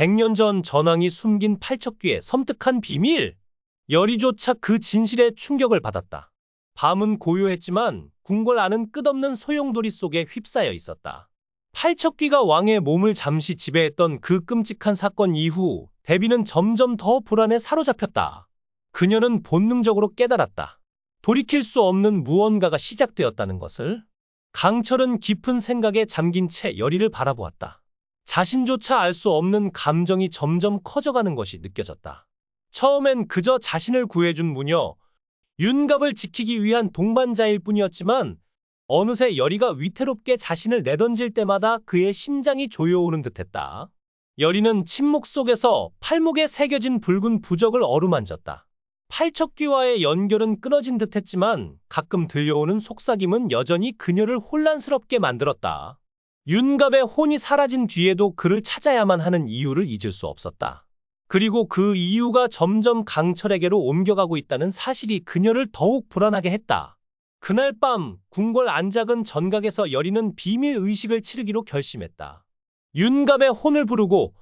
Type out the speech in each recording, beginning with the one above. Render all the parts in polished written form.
100년 전 전왕이 숨긴 팔척귀의 섬뜩한 비밀. 열이조차 그 진실에 충격을 받았다. 밤은 고요했지만 궁궐 안은 끝없는 소용돌이 속에 휩싸여 있었다. 팔척귀가 왕의 몸을 잠시 지배했던 그 끔찍한 사건 이후 대비는 점점 더 불안에 사로잡혔다. 그녀는 본능적으로 깨달았다. 돌이킬 수 없는 무언가가 시작되었다는 것을. 강철은 깊은 생각에 잠긴 채 열이를 바라보았다. 자신조차 알 수 없는 감정이 점점 커져가는 것이 느껴졌다. 처음엔 그저 자신을 구해준 무녀, 윤갑을 지키기 위한 동반자일 뿐이었지만 어느새 열이가 위태롭게 자신을 내던질 때마다 그의 심장이 조여오는 듯했다. 열이는 침묵 속에서 팔목에 새겨진 붉은 부적을 어루만졌다. 팔척귀와의 연결은 끊어진 듯했지만 가끔 들려오는 속삭임은 여전히 그녀를 혼란스럽게 만들었다. 윤갑의 혼이 사라진 뒤에도 그를 찾아야만 하는 이유를 잊을 수 없었다. 그리고 그 이유가 점점 강철에게로 옮겨가고 있다는 사실이 그녀를 더욱 불안하게 했다. 그날 밤 궁궐 안작은 전각에서 열이는 비밀 의식을 치르기로 결심했다. 윤갑의 혼을 부르고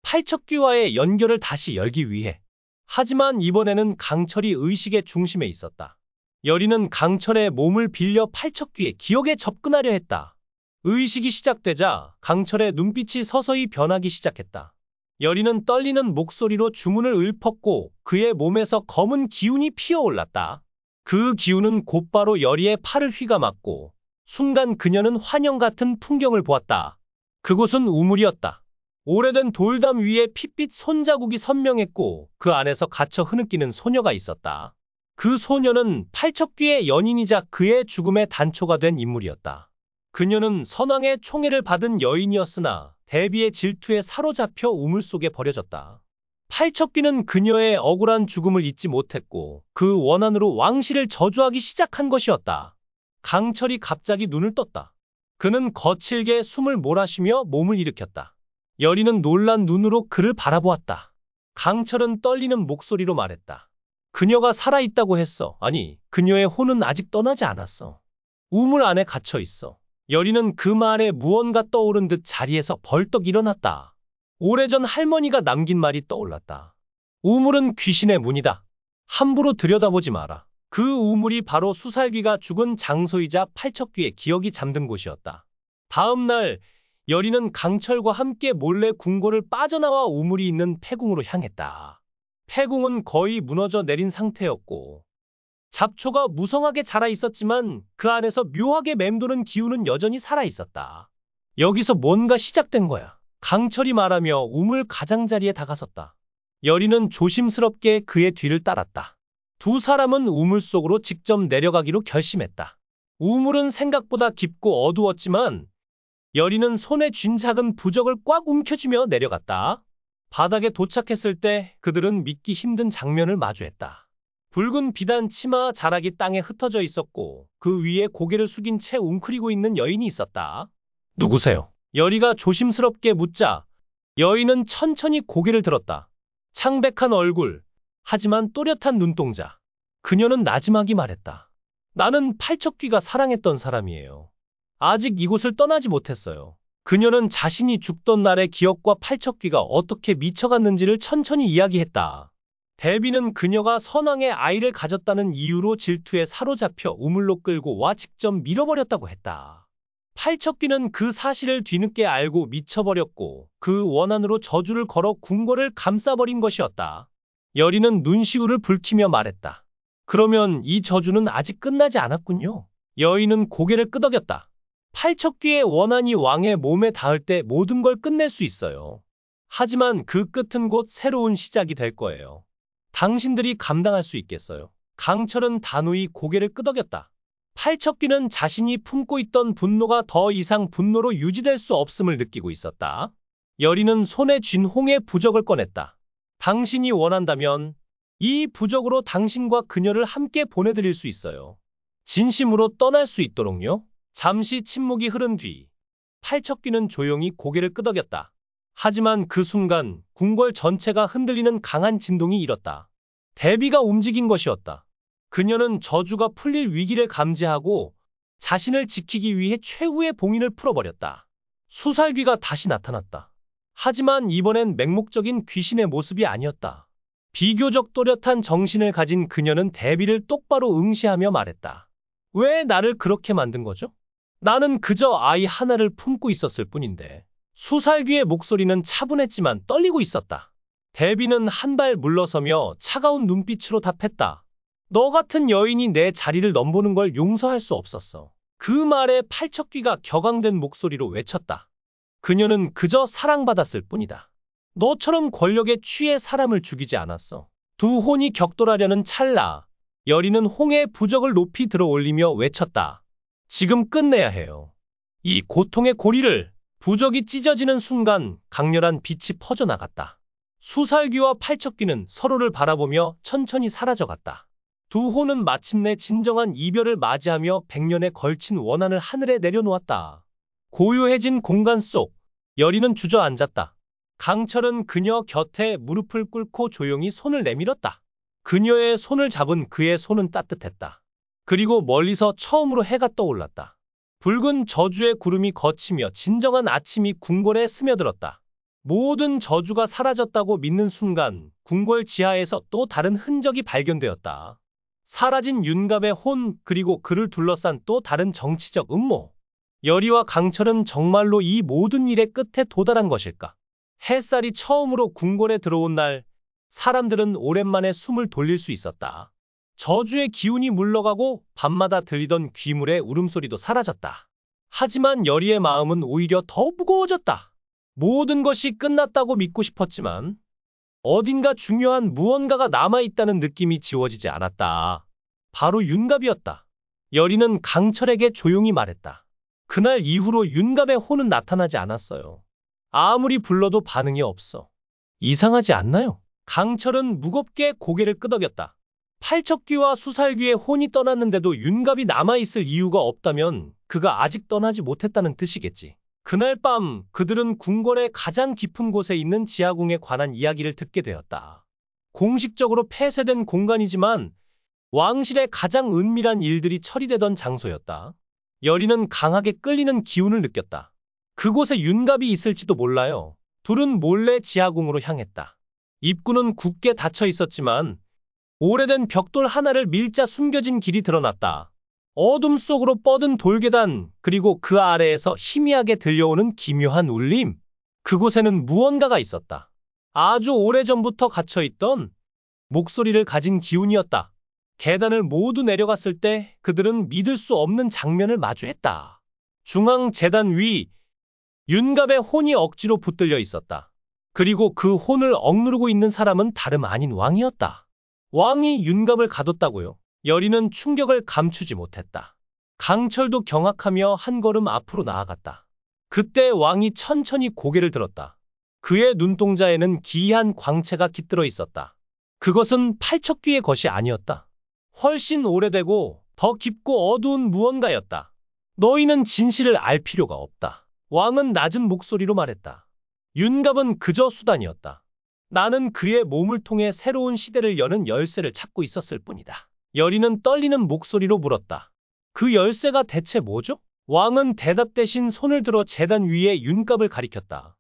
팔척귀와의 연결을 다시 열기 위해. 하지만 이번에는 강철이 의식의 중심에 있었다. 열이는 강철의 몸을 빌려 팔척귀의 기억에 접근하려 했다. 의식이 시작되자 강철의 눈빛이 서서히 변하기 시작했다. 열이는 떨리는 목소리로 주문을 읊었고 그의 몸에서 검은 기운이 피어올랐다. 그 기운은 곧바로 열이의 팔을 휘감았고 순간 그녀는 환영 같은 풍경을 보았다. 그곳은 우물이었다. 오래된 돌담 위에 핏빛 손자국이 선명했고 그 안에서 갇혀 흐느끼는 소녀가 있었다. 그 소녀는 팔척귀의 연인이자 그의 죽음의 단초가 된 인물이었다. 그녀는 선왕의 총애를 받은 여인이었으나 대비의 질투에 사로잡혀 우물 속에 버려졌다. 팔척귀는 그녀의 억울한 죽음을 잊지 못했고 그 원한으로 왕실을 저주하기 시작한 것이었다. 강철이 갑자기 눈을 떴다. 그는 거칠게 숨을 몰아쉬며 몸을 일으켰다. 열이는 놀란 눈으로 그를 바라보았다. 강철은 떨리는 목소리로 말했다. 그녀가 살아있다고 했어. 아니, 그녀의 혼은 아직 떠나지 않았어. 우물 안에 갇혀 있어. 열이는 그 말에 무언가 떠오른 듯 자리에서 벌떡 일어났다. 오래전 할머니가 남긴 말이 떠올랐다. 우물은 귀신의 문이다. 함부로 들여다보지 마라. 그 우물이 바로 수살귀가 죽은 장소이자 팔척귀의 기억이 잠든 곳이었다. 다음 날 열이는 강철과 함께 몰래 궁궐을 빠져나와 우물이 있는 폐궁으로 향했다. 폐궁은 거의 무너져 내린 상태였고 잡초가 무성하게 자라 있었지만 그 안에서 묘하게 맴도는 기운은 여전히 살아 있었다. 여기서 뭔가 시작된 거야. 강철이 말하며 우물 가장자리에 다가섰다. 열이는 조심스럽게 그의 뒤를 따랐다. 두 사람은 우물 속으로 직접 내려가기로 결심했다. 우물은 생각보다 깊고 어두웠지만 열이는 손에 쥔 작은 부적을 꽉 움켜쥐며 내려갔다. 바닥에 도착했을 때 그들은 믿기 힘든 장면을 마주했다. 붉은 비단 치마 자락이 땅에 흩어져 있었고 그 위에 고개를 숙인 채 웅크리고 있는 여인이 있었다. 누구세요? 열이가 조심스럽게 묻자 여인은 천천히 고개를 들었다. 창백한 얼굴, 하지만 또렷한 눈동자. 그녀는 나지막이 말했다. 나는 팔척귀가 사랑했던 사람이에요. 아직 이곳을 떠나지 못했어요. 그녀는 자신이 죽던 날의 기억과 팔척귀가 어떻게 미쳐갔는지를 천천히 이야기했다. 대비는 그녀가 선왕의 아이를 가졌다는 이유로 질투에 사로잡혀 우물로 끌고 와 직접 밀어버렸다고 했다. 팔척귀는 그 사실을 뒤늦게 알고 미쳐버렸고 그 원한으로 저주를 걸어 궁궐을 감싸버린 것이었다. 열이는 눈시울을 붉히며 말했다. 그러면 이 저주는 아직 끝나지 않았군요. 여인은 고개를 끄덕였다. 팔척귀의 원한이 왕의 몸에 닿을 때 모든 걸 끝낼 수 있어요. 하지만 그 끝은 곧 새로운 시작이 될 거예요. 당신들이 감당할 수 있겠어요? 강철은 단호히 고개를 끄덕였다. 팔척귀는 자신이 품고 있던 분노가 더 이상 분노로 유지될 수 없음을 느끼고 있었다. 열이는 손에 쥔 홍의 부적을 꺼냈다. 당신이 원한다면 이 부적으로 당신과 그녀를 함께 보내드릴 수 있어요. 진심으로 떠날 수 있도록요. 잠시 침묵이 흐른 뒤 팔척귀는 조용히 고개를 끄덕였다. 하지만 그 순간 궁궐 전체가 흔들리는 강한 진동이 일었다. 대비가 움직인 것이었다. 그녀는 저주가 풀릴 위기를 감지하고 자신을 지키기 위해 최후의 봉인을 풀어버렸다. 수살귀가 다시 나타났다. 하지만 이번엔 맹목적인 귀신의 모습이 아니었다. 비교적 또렷한 정신을 가진 그녀는 대비를 똑바로 응시하며 말했다. 왜 나를 그렇게 만든 거죠? 나는 그저 아이 하나를 품고 있었을 뿐인데. 수살귀의 목소리는 차분했지만 떨리고 있었다. 대비는 한 발 물러서며 차가운 눈빛으로 답했다. 너 같은 여인이 내 자리를 넘보는 걸 용서할 수 없었어. 그 말에 팔척귀가 격앙된 목소리로 외쳤다. 그녀는 그저 사랑받았을 뿐이다. 너처럼 권력에 취해 사람을 죽이지 않았어. 두 혼이 격돌하려는 찰나, 여리는 홍해의 부적을 높이 들어 올리며 외쳤다. 지금 끝내야 해요. 이 고통의 고리를. 부적이 찢어지는 순간 강렬한 빛이 퍼져나갔다. 수살귀와 팔척귀는 서로를 바라보며 천천히 사라져갔다. 두 호는 마침내 진정한 이별을 맞이하며 100년에 걸친 원한을 하늘에 내려놓았다. 고요해진 공간 속 여리는 주저앉았다. 강철은 그녀 곁에 무릎을 꿇고 조용히 손을 내밀었다. 그녀의 손을 잡은 그의 손은 따뜻했다. 그리고 멀리서 처음으로 해가 떠올랐다. 붉은 저주의 구름이 걷히며 진정한 아침이 궁궐에 스며들었다. 모든 저주가 사라졌다고 믿는 순간 궁궐 지하에서 또 다른 흔적이 발견되었다. 사라진 윤갑의 혼, 그리고 그를 둘러싼 또 다른 정치적 음모. 여리와 강철은 정말로 이 모든 일의 끝에 도달한 것일까? 햇살이 처음으로 궁궐에 들어온 날, 사람들은 오랜만에 숨을 돌릴 수 있었다. 저주의 기운이 물러가고 밤마다 들리던 귀물의 울음소리도 사라졌다. 하지만 여리의 마음은 오히려 더 무거워졌다. 모든 것이 끝났다고 믿고 싶었지만 어딘가 중요한 무언가가 남아있다는 느낌이 지워지지 않았다. 바로 윤갑이었다. 여리는 강철에게 조용히 말했다. 그날 이후로 윤갑의 혼은 나타나지 않았어요. 아무리 불러도 반응이 없어. 이상하지 않나요? 강철은 무겁게 고개를 끄덕였다. 팔척귀와 수살귀의 혼이 떠났는데도 윤갑이 남아있을 이유가 없다면 그가 아직 떠나지 못했다는 뜻이겠지. 그날 밤 그들은 궁궐의 가장 깊은 곳에 있는 지하궁에 관한 이야기를 듣게 되었다. 공식적으로 폐쇄된 공간이지만 왕실의 가장 은밀한 일들이 처리되던 장소였다. 여리는 강하게 끌리는 기운을 느꼈다. 그곳에 윤갑이 있을지도 몰라요. 둘은 몰래 지하궁으로 향했다. 입구는 굳게 닫혀 있었지만 오래된 벽돌 하나를 밀자 숨겨진 길이 드러났다. 어둠 속으로 뻗은 돌계단, 그리고 그 아래에서 희미하게 들려오는 기묘한 울림. 그곳에는 무언가가 있었다. 아주 오래전부터 갇혀있던 목소리를 가진 기운이었다. 계단을 모두 내려갔을 때 그들은 믿을 수 없는 장면을 마주했다. 중앙 제단 위, 윤갑의 혼이 억지로 붙들려 있었다. 그리고 그 혼을 억누르고 있는 사람은 다름 아닌 왕이었다. 왕이 윤갑을 가뒀다고요? 여리는 충격을 감추지 못했다. 강철도 경악하며 한 걸음 앞으로 나아갔다. 그때 왕이 천천히 고개를 들었다. 그의 눈동자에는 기이한 광채가 깃들어 있었다. 그것은 팔척귀의 것이 아니었다. 훨씬 오래되고 더 깊고 어두운 무언가였다. 너희는 진실을 알 필요가 없다. 왕은 낮은 목소리로 말했다. 윤갑은 그저 수단이었다. 나는 그의 몸을 통해 새로운 시대를 여는 열쇠를 찾고 있었을 뿐이다. 여리는 떨리는 목소리로 물었다. 그 열쇠가 대체 뭐죠? 왕은 대답 대신 손을 들어 제단 위에 윤갑을 가리켰다.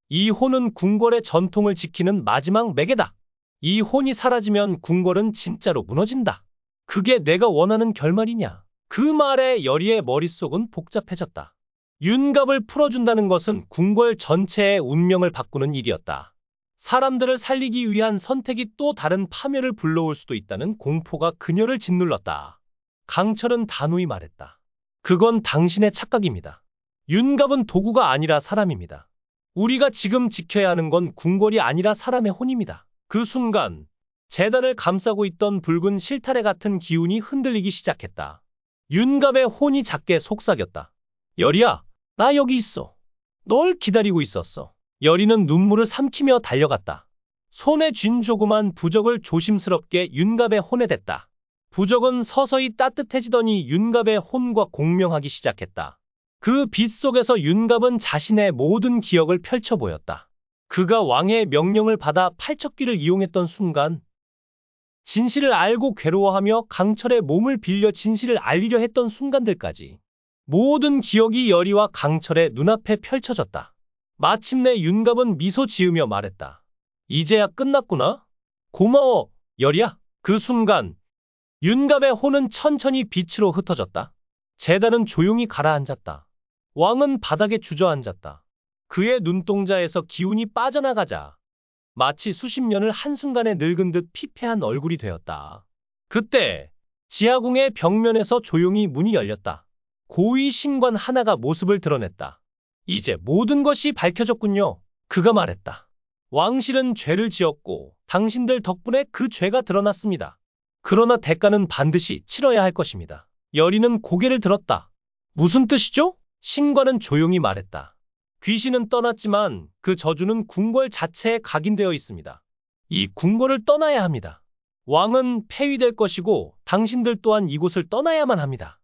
이 혼은 궁궐의 전통을 지키는 마지막 매개다. 이 혼이 사라지면 궁궐은 진짜로 무너진다. 그게 내가 원하는 결말이냐? 그 말에 여리의 머릿속은 복잡해졌다. 윤갑을 풀어준다는 것은 궁궐 전체의 운명을 바꾸는 일이었다. 사람들을 살리기 위한 선택이 또 다른 파멸을 불러올 수도 있다는 공포가 그녀를 짓눌렀다. 강철은 단호히 말했다. 그건 당신의 착각입니다. 윤갑은 도구가 아니라 사람입니다. 우리가 지금 지켜야 하는 건 궁궐이 아니라 사람의 혼입니다. 그 순간 제단을 감싸고 있던 붉은 실타래 같은 기운이 흔들리기 시작했다. 윤갑의 혼이 작게 속삭였다. 여리야, 나 여기 있어. 널 기다리고 있었어. 여리는 눈물을 삼키며 달려갔다. 손에 쥔 조그만 부적을 조심스럽게 윤갑의 혼에 댔다. 부적은 서서히 따뜻해지더니 윤갑의 혼과 공명하기 시작했다. 그 빛 속에서 윤갑은 자신의 모든 기억을 펼쳐 보였다. 그가 왕의 명령을 받아 팔척귀를 이용했던 순간, 진실을 알고 괴로워하며 강철의 몸을 빌려 진실을 알리려 했던 순간들까지 모든 기억이 여리와 강철의 눈앞에 펼쳐졌다. 마침내 윤갑은 미소 지으며 말했다. 이제야 끝났구나. 고마워, 열이야. 그 순간 윤갑의 혼은 천천히 빛으로 흩어졌다. 제단은 조용히 가라앉았다. 왕은 바닥에 주저앉았다. 그의 눈동자에서 기운이 빠져나가자 마치 수십 년을 한순간에 늙은 듯 피폐한 얼굴이 되었다. 그때 지하궁의 벽면에서 조용히 문이 열렸다. 고위 신관 하나가 모습을 드러냈다. 이제 모든 것이 밝혀졌군요. 그가 말했다. 왕실은 죄를 지었고 당신들 덕분에 그 죄가 드러났습니다. 그러나 대가는 반드시 치러야 할 것입니다. 여리는 고개를 들었다. 무슨 뜻이죠? 신관은 조용히 말했다. 귀신은 떠났지만 그 저주는 궁궐 자체에 각인되어 있습니다. 이 궁궐을 떠나야 합니다. 왕은 폐위될 것이고 당신들 또한 이곳을 떠나야만 합니다.